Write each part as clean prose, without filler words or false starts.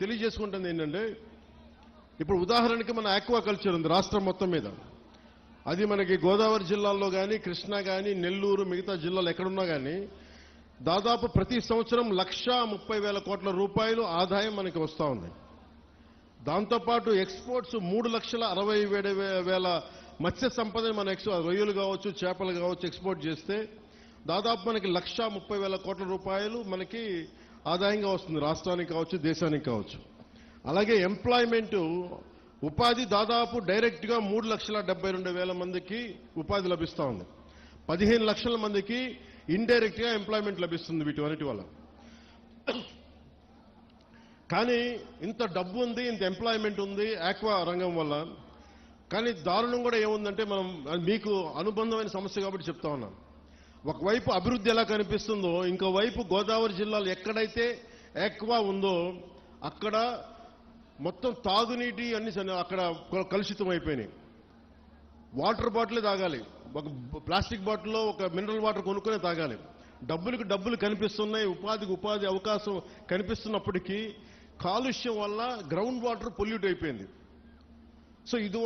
తెలియజేసుకుంటుంది ఏంటంటే, ఇప్పుడు ఉదాహరణకి మన ఆక్వాకల్చర్ ఉంది రాష్ట్రం మొత్తం మీద. అది మనకి గోదావరి జిల్లాల్లో కానీ, కృష్ణా కానీ, నెల్లూరు, మిగతా జిల్లాలు ఎక్కడున్నా కానీ దాదాపు ప్రతి సంవత్సరం 1,30,000 కోట్ల రూపాయలు ఆదాయం మనకి వస్తూ ఉంది. దాంతోపాటు ఎక్స్పోర్ట్స్ 3,60,000 మత్స్య సంపదని మన రొయ్యలు కావచ్చు, చేపలు కావచ్చు ఎక్స్పోర్ట్ చేస్తే దాదాపు మనకి 1,30,000 కోట్ల రూపాయలు మనకి ఆదాయంగా వస్తుంది, రాష్ట్రానికి కావచ్చు, దేశానికి కావచ్చు. అలాగే ఎంప్లాయ్మెంట్, ఉపాధి దాదాపు డైరెక్ట్గా 3,72,000 మందికి ఉపాధి లభిస్తూ ఉంది. 15 లక్షల మందికి ఇండైరెక్ట్గా ఎంప్లాయ్మెంట్ లభిస్తుంది వీటి వల్ల. కానీ ఇంత డబ్బు ఉంది, ఇంత ఎంప్లాయ్మెంట్ ఉంది ఆక్వా రంగం వల్ల. కానీ దారుణం కూడా ఏముందంటే, మనం మీకు అనుబంధమైన సమస్య కాబట్టి చెప్తా ఉన్నాం. ఒకవైపు అభివృద్ధి ఎలా కనిపిస్తుందో, ఇంకోవైపు గోదావరి జిల్లాలో ఎక్కడైతే ఆక్వా ఉందో అక్కడ మొత్తం తాగునీటి అన్ని అక్కడ కలుషితం అయిపోయినాయి. వాటర్ బాటిలే తాగాలి, ఒక ప్లాస్టిక్ బాటిల్లో ఒక మినరల్ వాటర్ కొనుక్కునే తాగాలి. డబ్బులకు డబ్బులు కనిపిస్తున్నాయి, ఉపాధికి ఉపాధి అవకాశం కనిపిస్తున్నప్పటికీ కాలుష్యం వల్ల గ్రౌండ్ వాటర్ పొల్యూట్ అయిపోయింది. సో ఇది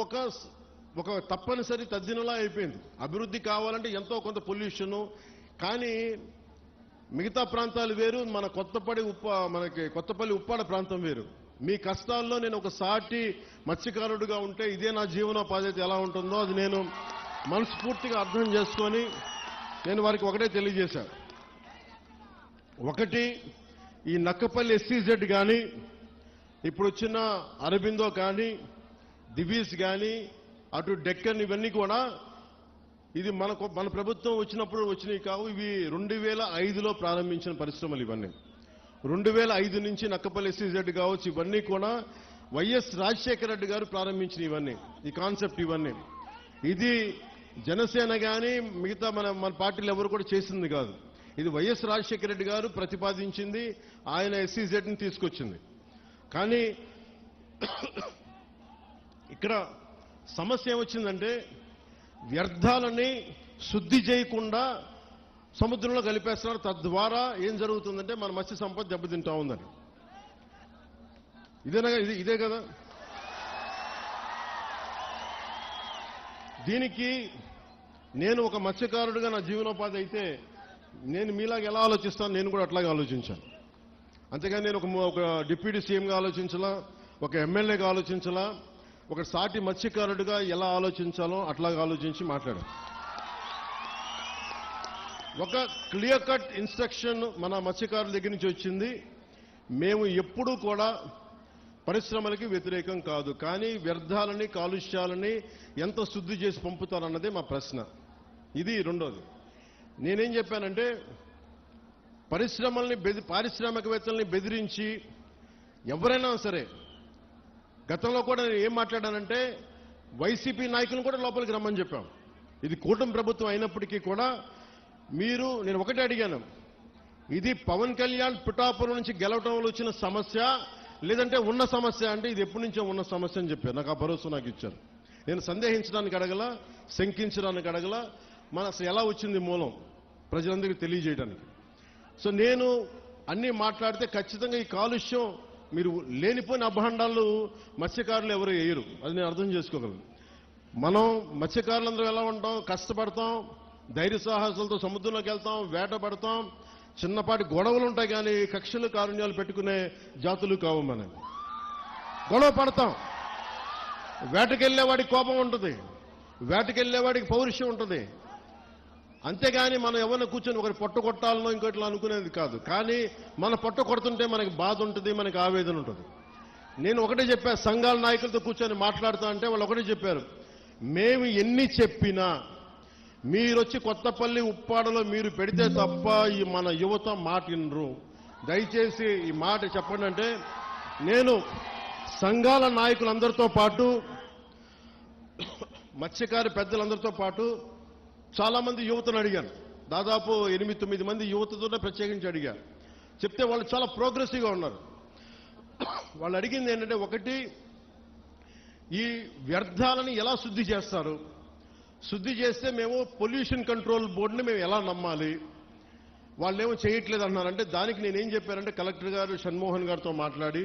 ఒక తప్పనిసరి తద్దినలా అయిపోయింది. అభివృద్ధి కావాలంటే ఎంతో కొంత పొల్యూషను. కానీ మిగతా ప్రాంతాలు వేరు, మనకి కొత్తపల్లి ఉప్పాడ ప్రాంతం వేరు. మీ కష్టాల్లో నేను ఒక సాటి మత్స్యకారుడిగా ఉంటే ఇదే నా జీవనోపాధి ఎలా ఉంటుందో అది నేను మనస్ఫూర్తిగా అర్థం చేసుకొని నేను వారికి ఒకటే తెలియజేశాను. ఒకటి, ఈ నక్కపల్లి SEZ కానీ, ఇప్పుడు వచ్చిన అరబిందో కానీ, దివీస్ కానీ, అటు డెక్కన్, ఇవన్నీ కూడా ఇది మన ప్రభుత్వం వచ్చినప్పుడు వచ్చినవి కావు. ఇవి 2005లో ప్రారంభించిన పరిశ్రమలు ఇవన్నీ. 2005 నుంచి నక్కపల్లి SEZ కావచ్చు, ఇవన్నీ కూడా వైఎస్ రాజశేఖర రెడ్డి గారు ప్రారంభించిన ఇవన్నీ, ఈ కాన్సెప్ట్ ఇవన్నీ. ఇది జనసేన కానీ మిగతా మన పార్టీలు ఎవరు కూడా చేసింది కాదు. ఇది వైఎస్ రాజశేఖర రెడ్డి గారు ప్రతిపాదించింది, ఆయన SEZని తీసుకొచ్చింది. కానీ ఇక్కడ సమస్య ఏమొచ్చిందంటే, వ్యర్థాలని శుద్ధి చేయకుండా సముద్రంలో కలిపేస్తున్నారు. తద్వారా ఏం జరుగుతుందంటే మన మత్స్య సంపద దెబ్బతింటా ఉందని. ఇదే కదా. దీనికి నేను ఒక మత్స్యకారుడిగా నా జీవనోపాధి అయితే నేను మీలాగా ఎలా ఆలోచిస్తాను, నేను కూడా అట్లాగే ఆలోచించాను. అంతేగాని నేను ఒక డిప్యూటీ సీఎంగా ఆలోచించాలా, ఒక ఎమ్మెల్యేగా ఆలోచించాలా, ఒక సాటి మత్స్యకారుడిగా ఎలా ఆలోచించాలో అట్లాగా ఆలోచించి మాట్లాడాను. ఒక క్లియర్ కట్ ఇన్స్ట్రక్షన్ మన మత్స్యకారుల దగ్గర నుంచి వచ్చింది. మేము ఎప్పుడూ కూడా పరిశ్రమలకి వ్యతిరేకం కాదు, కానీ వ్యర్థాలని, కాలుష్యాలని ఎంత శుద్ధి చేసి పంపుతారన్నదే మా ప్రశ్న. ఇది రెండోది. నేనేం చెప్పానంటే, పారిశ్రామికవేత్తల్ని బెదిరించి ఎవరైనా సరే, గతంలో కూడా నేను ఏం మాట్లాడానంటే, వైసీపీ నాయకులను కూడా లోపలికి రమ్మని చెప్పాం. ఇది కూటమి ప్రభుత్వం అయినప్పటికీ కూడా నేను ఒకటే అడిగాను, ఇది పవన్ కళ్యాణ్ పిఠాపురం నుంచి గెలవటంలో వచ్చిన సమస్య లేదంటే ఉన్న సమస్య అంటే ఇది ఎప్పటి నుంచో ఉన్న సమస్య అని చెప్పారు. నాకు ఆ భరోసా నాకు ఇచ్చారు. నేను సందేహించడానికి అడగల, శంకించడానికి అడగల, అసలు ఎలా వచ్చింది మూలం ప్రజలందరికీ తెలియజేయడానికి. సో నేను అన్నీ మాట్లాడితే ఖచ్చితంగా ఈ కాలుష్యం మీరు లేనిపోయిన అభాండాలు మత్స్యకారులు ఎవరు వేయరు, అది నేను అర్థం చేసుకోగలను. మనం మత్స్యకారులందరూ ఎలా ఉంటాం, కష్టపడతాం, ధైర్య సాహసాలతో సముద్రంలోకి వెళ్తాం, వేటపడతాం, చిన్నపాటి గొడవలు ఉంటాయి. కానీ కక్షలు కారుణ్యాలు పెట్టుకునే జాతులు కావు. మనం గొడవ పడతాం, వేటకెళ్లేవాడికి కోపం ఉంటుంది, వేటకెళ్లేవాడికి పౌరుషం ఉంటుంది. అంతేగాని మనం ఎవరిని కూర్చొని ఒకటి పొట్ట కొట్టాలనో ఇంకోట్లా అనుకునేది కాదు. కానీ మన పొట్ట కొడుతుంటే మనకి బాధ ఉంటుంది, మనకి ఆవేదన ఉంటుంది. నేను ఒకటే చెప్పా, సంఘాల నాయకులతో కూర్చొని మాట్లాడుతా అంటే వాళ్ళు ఒకటే చెప్పారు, మేము ఎన్ని చెప్పినా మీరొచ్చి కొత్తపల్లి ఉప్పాడలో మీరు పెడితే తప్ప ఈ మన యువత మాట వినరు, దయచేసి ఈ మాట చెప్పండి అంటే, నేను సంఘాల నాయకులందరితో పాటు మత్స్యకారి పెద్దలందరితో పాటు చాలా మంది యువతను అడిగాను. దాదాపు 8-9 మంది యువతతోనే ప్రత్యేకించి అడిగాను. చెప్తే వాళ్ళు చాలా ప్రోగ్రెసివ్గా ఉన్నారు. వాళ్ళు అడిగింది ఏంటంటే, ఒకటి, ఈ వ్యర్థాలని ఎలా శుద్ధి చేస్తారు, శుద్ధి చేస్తే మేము పొల్యూషన్ కంట్రోల్ బోర్డుని మేము ఎలా నమ్మాలి, వాళ్ళేమో చేయట్లేదు అన్నారంటే, దానికి నేనేం చెప్పానంటే, కలెక్టర్ గారు షణ్మోహన్ గారితో మాట్లాడి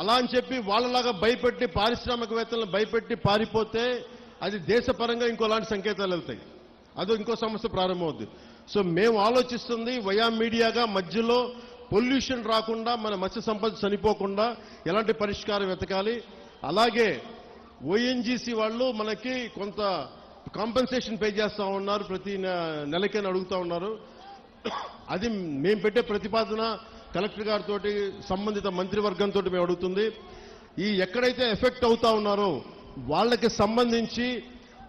అలా అని చెప్పి వాళ్ళలాగా భయపెట్టి పారిశ్రామికవేత్తలను భయపెట్టి పారిపోతే అది దేశపరంగా ఇంకోలాంటి సంకేతాలు వెళ్తాయి. అదో ఇంకో సమస్య ప్రారంభమవుద్ది. సో మేము ఆలోచిస్తుంది వయా మీడియాగా మధ్యలో పొల్యూషన్ రాకుండా, మన మత్స్య సంపద చనిపోకుండా ఎలాంటి పరిష్కారం వెతకాలి. అలాగే ఓఎన్జీసీ వాళ్ళు మనకి కొంత కాంపెన్సేషన్ పే చేస్తా ఉన్నారు, ప్రతి నెలకైనా అడుగుతా ఉన్నారు. అది మేము పెట్టే ప్రతిపాదన కలెక్టర్ గారితో సంబంధిత మంత్రివర్గంతో మేము అడుగుతుంది. ఈ ఎక్కడైతే ఎఫెక్ట్ అవుతా ఉన్నారో వాళ్ళకి సంబంధించి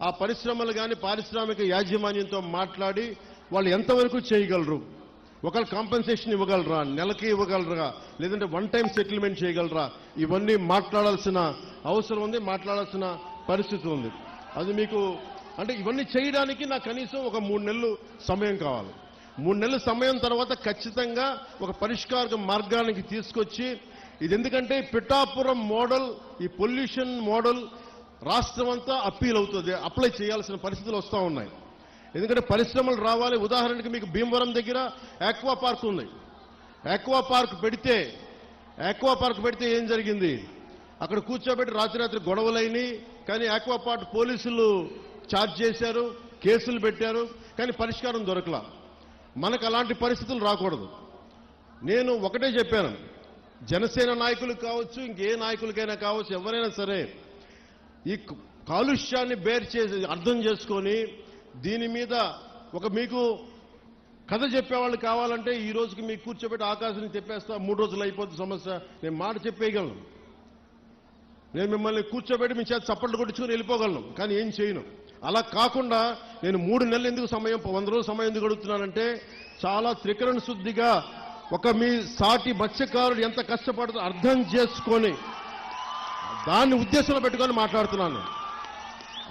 ఆ పరిశ్రమలు కానీ పారిశ్రామిక యాజమాన్యంతో మాట్లాడి వాళ్ళు ఎంతవరకు చేయగలరు, ఒకళ్ళు కాంపెన్సేషన్ ఇవ్వగలరా, నెలకి ఇవ్వగలరా, లేదంటే వన్ టైం సెటిల్మెంట్ చేయగలరా, ఇవన్నీ మాట్లాడాల్సిన అవసరం ఉంది, మాట్లాడాల్సిన పరిస్థితి ఉంది. అది మీకు అంటే ఇవన్నీ చేయడానికి నాకు కనీసం ఒక 3 నెలలు సమయం కావాలి. 3 నెలల సమయం తర్వాత ఖచ్చితంగా ఒక పరిష్కార మార్గానికి తీసుకొచ్చి, ఇది ఎందుకంటే పిఠాపురం మోడల్, ఈ పొల్యూషన్ మోడల్ రాష్ట్రం అంతా అప్పీల్ అవుతుంది, అప్లై చేయాల్సిన పరిస్థితులు వస్తూ ఉన్నాయి. ఎందుకంటే పరిశ్రమలు రావాలి. ఉదాహరణకి మీకు భీమవరం దగ్గర ఆక్వా పార్క్ ఉంది. ఆక్వా పార్క్ పెడితే ఏం జరిగింది, అక్కడ కూర్చోబెట్టి రాత్రి గొడవలైనవి. కానీ ఆక్వా పార్క్ పోలీసులు ఛార్జ్ చేశారు, కేసులు పెట్టారు, కానీ పరిష్కారం దొరకలా. మనకు అలాంటి పరిస్థితులు రాకూడదు. నేను ఒకటే చెప్పాను, జనసేన నాయకులకు కావచ్చు, ఇంకే నాయకులకైనా కావచ్చు, ఎవరైనా సరే ఈ కాలుష్యాన్ని అర్థం చేసుకొని దీని మీద ఒక మీకు కథ చెప్పేవాళ్ళు కావాలంటే ఈ రోజుకి మీకు కూర్చోబెట్టి ఆకాశాన్ని చెప్పేస్తా, 3 రోజులు అయిపోతుంది సమస్య. నేను మాట చెప్పేయగలను, నేను మిమ్మల్ని కూర్చోబెట్టి మీ చేత చప్పట్లు కొట్టించుకుని వెళ్ళిపోగలను, కానీ ఏం చేయను. అలా కాకుండా నేను 3 నెలలు ఎందుకు సమయం, 100 రోజులు సమయం ఎందుకు అడుగుతున్నానంటే, చాలా త్రికరణ శుద్ధిగా ఒక మీ సాటి మత్స్యకారుడు ఎంత కష్టపడుతుందో అర్థం చేసుకొని దాన్ని ఉద్దేశంలో పెట్టుకొని మాట్లాడుతున్నాను.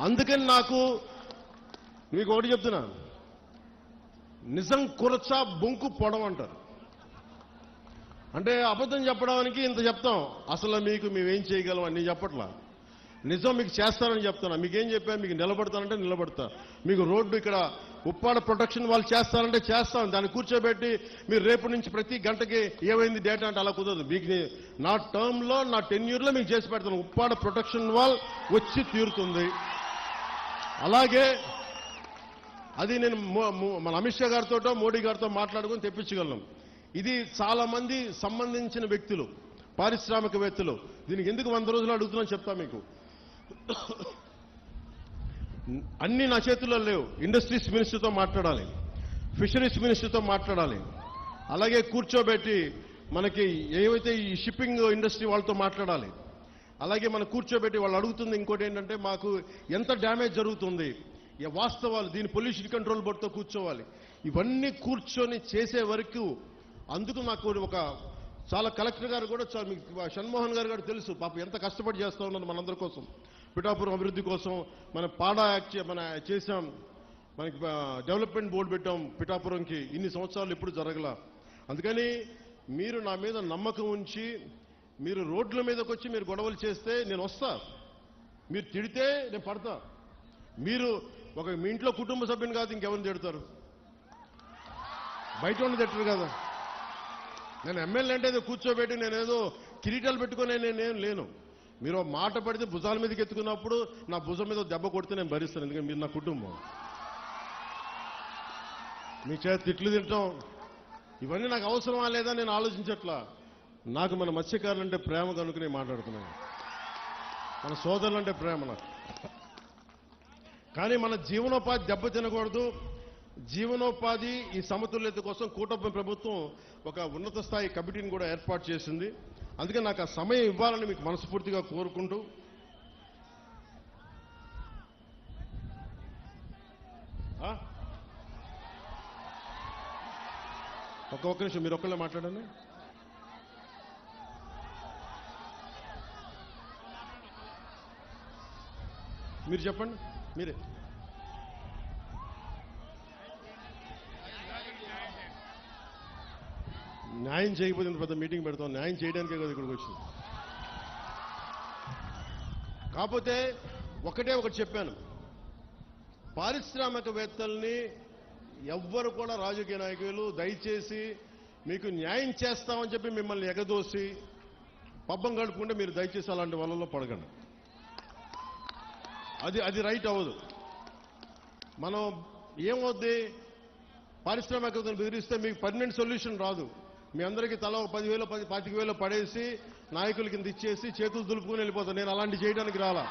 అందుకని నాకు మీకు ఒకటి చెప్తున్నా, నిజం కురచ బొంకు పొడం అంటారు. అంటే అబద్ధం చెప్పడానికి ఇంత చెప్తాం, అసలు మీకు మేమేం చేయగలం అని చెప్పట్లా. నిజం మీకు చేస్తానని చెప్తున్నా. మీకేం చెప్పా, మీకు నిలబడతానంటే నిలబడతా. మీకు రోడ్డు ఇక్కడ ఉప్పాడ ప్రొటెక్షన్ వాళ్ళు చేస్తారంటే చేస్తాం. దాన్ని కూర్చోబెట్టి మీరు రేపు నుంచి ప్రతి గంటకి ఏమైంది డేటా అంటే అలా కుదరదు. మీకు నా టర్మ్లో, నా టెన్యూర్లో మీకు చేసి పెడతాను. ఉప్పాడ ప్రొటెక్షన్ వాల్ వచ్చి తీరుతుంది. అలాగే అది నేను మన అమిత్ షా గారితో, మోడీ గారితో మాట్లాడుకుని తెప్పించగలను. ఇది చాలా మంది సంబంధించిన వ్యక్తులు, పారిశ్రామికవేత్తలు. దీనికి ఎందుకు 100 రోజులు అడుగుతున్నాను చెప్తా మీకు. అన్ని నా చేతుల్లో లేవు. ఇండస్ట్రీస్ మినిస్టర్తో మాట్లాడాలి, ఫిషరీస్ మినిస్టర్తో మాట్లాడాలి, అలాగే కూర్చోబెట్టి మనకి ఏవైతే ఈ షిప్పింగ్ ఇండస్ట్రీ వాళ్ళతో మాట్లాడాలి. అలాగే మనం కూర్చోబెట్టి వాళ్ళు అడుగుతుంది ఇంకోటి ఏంటంటే, మాకు ఎంత డ్యామేజ్ జరుగుతుంది, వాస్తవాలు, దీని పొల్యూషన్ కంట్రోల్ బోర్డుతో కూర్చోవాలి. ఇవన్నీ కూర్చొని చేసే వరకు అందుకు నాకు ఒక చాలా కలెక్టర్ గారు కూడా షణ్మోహన్ గారు తెలుసు పాపం ఎంత కష్టపడి చేస్తా ఉన్నారు మనందరి కోసం, పిఠాపురం అభివృద్ధి కోసం. మన పాడా యాక్ట్ మన చేశాం, మనకి డెవలప్మెంట్ బోర్డు పెట్టాం పిఠాపురంకి. ఇన్ని సంవత్సరాలు ఎప్పుడు జరగల. అందుకని మీరు నా మీద నమ్మకం ఉంచి మీరు రోడ్ల మీదకి వచ్చి మీరు గొడవలు చేస్తే నేను వస్తా, మీరు తిడితే నేను పడతా. మీరు మీ ఇంట్లో కుటుంబ సభ్యుని కాదు ఇంకెవరిని తిడతారు, బయట ఉండి తిట్టరు కదా. నేను ఎమ్మెల్యే అంటే కూర్చోబెట్టి నేనేదో కిరీటాలు పెట్టుకునే నేనేం లేను. మీరు మాట పడితే భుజాల మీదకి ఎత్తుకున్నప్పుడు నా భుజం మీద దెబ్బ కొడితే నేను భరిస్తాను, ఎందుకంటే మీరు నా కుటుంబం. మీ చేత తిట్లు తింటాం ఇవన్నీ నాకు అవసరమా లేదా నేను ఆలోచించట్లా. నాకు మన మత్స్యకారులంటే ప్రేమ కనుక నేను మాట్లాడుతున్నాను, మన సోదరులంటే ప్రేమ నాకు. కానీ మన జీవనోపాధి దెబ్బ తినకూడదు. జీవనోపాధి ఈ సమతుల్యత కోసం కూటమి ప్రభుత్వం ఒక ఉన్నత స్థాయి కమిటీని కూడా ఏర్పాటు చేసింది. అందుకే నాకు ఆ సమయం ఇవ్వాలని మీకు మనస్ఫూర్తిగా కోరుకుంటూ, ఒక్క నిమిషం మీరు ఒక్కళ్ళే మాట్లాడండి. మీరు చెప్పండి. మీరే న్యాయం చేయకపోతే ఇంత పెద్ద మీటింగ్ పెడతాం, న్యాయం చేయడానికే కదా ఇక్కడికి వచ్చింది. కాకపోతే ఒకటి చెప్పాను, పారిశ్రామికవేత్తల్ని ఎవ్వరు కూడా రాజకీయ నాయకులు దయచేసి మీకు న్యాయం చేస్తామని చెప్పి మిమ్మల్ని ఎగదోసి పబ్బం గడుపుకుంటే మీరు దయచేసి అలాంటి వలలో పడకండి. అది రైట్ అవ్వదు. మనం ఏమవుద్ది, పారిశ్రామికవేత్తలను బెదిరిస్తే మీకు పర్మనెంట్ సొల్యూషన్ రాదు. మీ అందరికీ తల 10,000 25,000 పడేసి నాయకుల కింద ఇచ్చేసి చేతులు దులుపుకొని వెళ్ళిపోతాను. నేను అలాంటి చేయడానికి రాలా,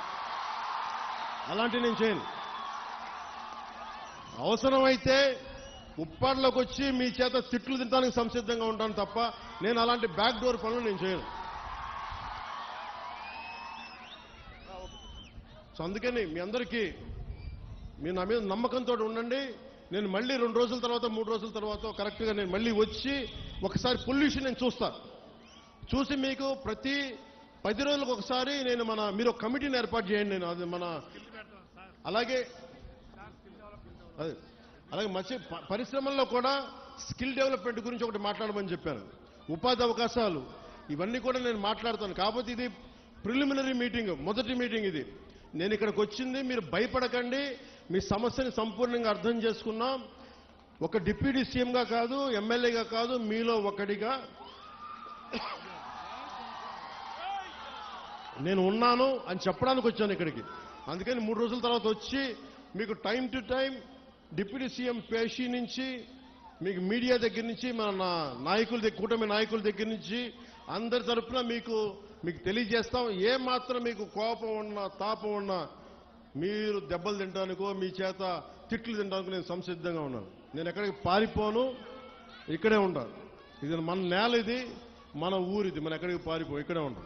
అలాంటి నేను చేయను. అవసరమైతే ఉప్పాడలోకి వచ్చి మీ చేత తిట్లు తినడానికి సంసిద్ధంగా ఉంటాను తప్ప నేను అలాంటి బ్యాక్ డోర్ పనులు నేను చేయను. సో అందుకని మీ అందరికీ మీరు నా మీద నమ్మకంతో ఉండండి. నేను మళ్ళీ 2 రోజుల తర్వాత 3 రోజుల తర్వాత కరెక్ట్గా నేను మళ్ళీ వచ్చి ఒకసారి పొల్యూషన్ నేను చూసి మీకు ప్రతి 10 రోజులకు ఒకసారి నేను మీరు ఒక కమిటీని ఏర్పాటు చేయండి. నేను అది అలాగే పరిశ్రమల్లో కూడా స్కిల్ డెవలప్మెంట్ గురించి ఒకటి మాట్లాడమని చెప్పాను. ఉపాధి అవకాశాలు ఇవన్నీ కూడా నేను మాట్లాడతాను. కాకపోతే ఇది ప్రిలిమినరీ మీటింగ్, మొదటి మీటింగ్ ఇది. నేను ఇక్కడికి వచ్చింది మీరు భయపడకండి, మీ సమస్యని సంపూర్ణంగా అర్థం చేసుకున్నాం. ఒక డిప్యూటీ సీఎంగా కాదు, ఎమ్మెల్యేగా కాదు, మీలో ఒకటిగా నేను ఉన్నాను అని చెప్పడానికి వచ్చాను ఇక్కడికి. అందుకని 3 రోజుల తర్వాత వచ్చి మీకు time to time deputy CM పేషీ నుంచి మీకు మీడియా దగ్గర నుంచి మన నాయకుల కూటమి నాయకుల దగ్గర నుంచి అందరి తరఫున మీకు తెలియజేస్తాం. ఏ మాత్రం మీకు కోపం ఉన్నా తాపం ఉన్నా మీరు దెబ్బలు తినడానికో మీ చేత తిట్లు తినడానికి నేను సంసిద్ధంగా ఉన్నాను. నేను ఎక్కడికి పారిపోను, ఇక్కడే ఉంటాను. ఇది మన నేల, ఇది మన ఊరిది, మనం ఎక్కడికి పారిపో, ఇక్కడే ఉంటాం.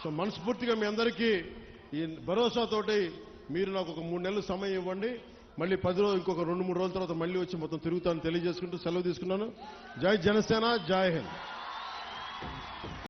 సో మనస్ఫూర్తిగా మీ అందరికీ ఈ భరోసాతోటి మీరు నాకు ఒక 3 నెలలు సమయం ఇవ్వండి. మళ్ళీ 10 రోజులు, ఇంకొక 2-3 రోజుల తర్వాత మళ్ళీ వచ్చి మొత్తం తిరుగుతాను తెలియజేసుకుంటూ సెలవు తీసుకున్నాను. జై జనసేన, జై హింద్.